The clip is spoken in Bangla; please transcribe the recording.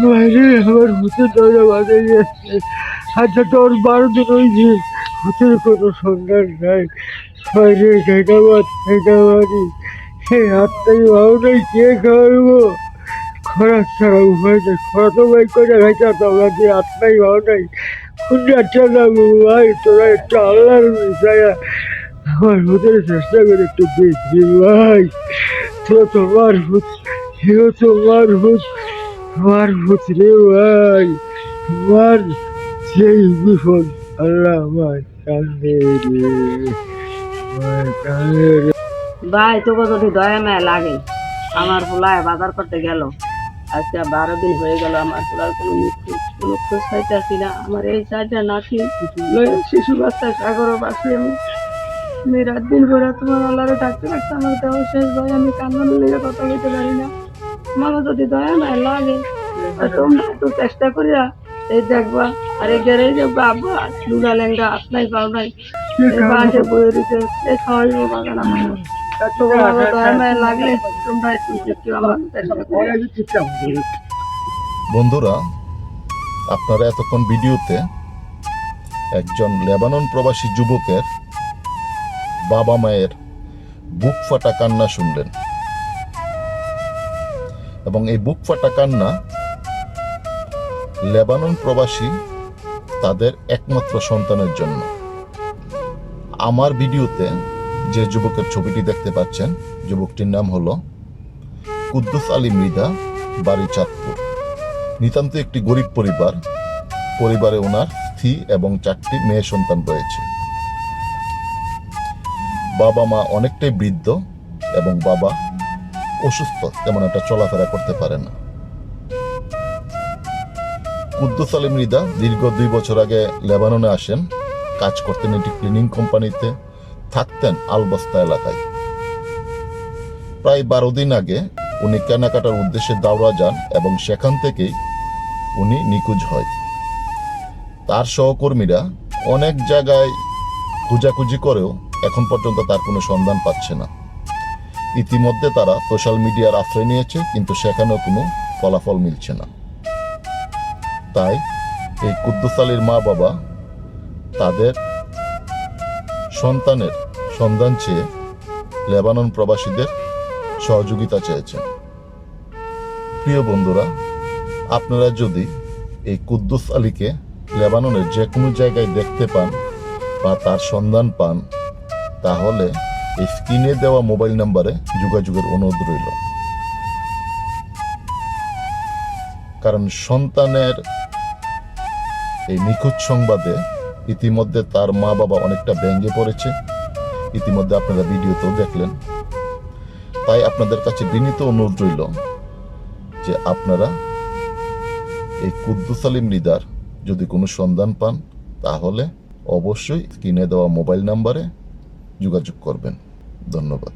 বাইরে আমার ভূতের দরজা বাজাই যাচ্ছে। আচ্ছা তোর 12 দিন হয়েছে, ভূতের কোনো সন্ধান নাই। বাইরে ঠেকাবাড়ি সে হাতটাই ভালো নেই, কে খাওয়াবো? খরার ছাড়া উপায় নেই, খরা তো ভাই করে খাইতে তোমরা যে হাতটাই ভালো নাই। কোন যাচ্ছে না ভাই, তোরা একটু আল্লাহর মিশাইয়া আমার ভূতের চেষ্টা করে একটু দেখবি ভাই। তো তোমার ভূত, সেও তোমার ভূত, আমার ভূত রে ভাই। তোমার সেই বিপদ আল্লাহ আমার কান্দে রে, আমার কান্দে রে। ভাই তোকে যদি দয়া মায়া লাগে, আমার পোলায় বাজার করতে গেল, আজকে 12 দিন হয়ে গেল আমার পোলার কোনো খোঁজ পাইতেছি না। আমার এই চারটা নাতি শিশু বাচ্চা সাগরের পাশে আমি রাত দিন করে তোমার আল্লাহরে ডাকতে ডাকতে আমার দেওয়া শেষ। ভাই আমি কান্নার লেগে কথা বলতে পারি না। আমার যদি দয়া মায়া লাগে তোমরা একটু চেষ্টা করিয়া এই দেখবা। আর এই গেড়ে যে বাবা লুনা লেঙ্গা আপনাই পাও নাই, এই বাসে বয়ে দিতে এই খাওয়াইব বাগান আমার। বন্ধুরা, আপনারা এতক্ষণ ভিডিওতে একজন লেবানন প্রবাসী যুবকের বাবা মায়ের বুক ফাটা কান্না শুনলেন, এবং এই বুক ফাটা কান্না লেবানন প্রবাসী তাদের একমাত্র সন্তানের জন্য। আমার ভিডিওতে যে যুবকের ছবিটি দেখতে পাচ্ছেন, যুবকটির নাম হলো কুদ্দুস আলী মৃধা, বাড়ি চাঁদপুর। নিতান্ত একটি গরিব পরিবারে ওনার স্ত্রী এবং 4টি মেয়ে সন্তান রয়েছে। বাবা মা অনেকটাই বৃদ্ধ এবং বাবা অসুস্থ, তেমন একটা চলাফেরা করতে পারে না। কুদ্দুস আলী মৃধা দীর্ঘ 2 বছর আগে লেবাননে আসেন, কাজ করতেন একটি ক্লিনিং কোম্পানিতে, থাকতেন আলবস্তা এলাকায়। প্রায় 12 দিন আগে উনি কেনাকাটার উদ্দেশ্যে দাওরা যান এবং সেখান থেকেই উনি নিখোঁজ হয়। তার সহকর্মীরা অনেক জায়গায় খোঁজাখুঁজি করেও এখন পর্যন্ত তার কোনো সন্ধান পাচ্ছে না। ইতিমধ্যে তারা সোশ্যাল মিডিয়ার আশ্রয় নিয়েছে, কিন্তু সেখানেও কোনো ফলাফল মিলছে না। তাই এই কুদ্দুস আলীর মা বাবা তাদের সন্তানের সন্ধান চেয়ে লেবানন প্রবাসীদের সহযোগিতা চেয়েছেন। প্রিয় বন্ধুরা, আপনারা যদি এই কুদ্দুস আলীকে লেবাননের যে কোনো জায়গায় দেখতে পান বা তার সন্ধান পান, তাহলে এই স্ক্রিনে দেওয়া মোবাইল নাম্বারে যোগাযোগের অনুরোধ রইল। কারণ সন্তানের এই নিখোঁজ সংবাদে ইতিমধ্যে তার মা বাবা অনেকটা ভেঙে পড়েছে, ইতিমধ্যে আপনারা ভিডিওতেও দেখলেন। তাই আপনাদের কাছে বিনীত অনুরোধ রইল যে আপনারা এই কুদ্দুস আলী মৃধার যদি কোনো সন্ধান পান, তাহলে অবশ্যই স্ক্রিনে দেওয়া মোবাইল নাম্বারে যোগাযোগ করবেন। ধন্যবাদ।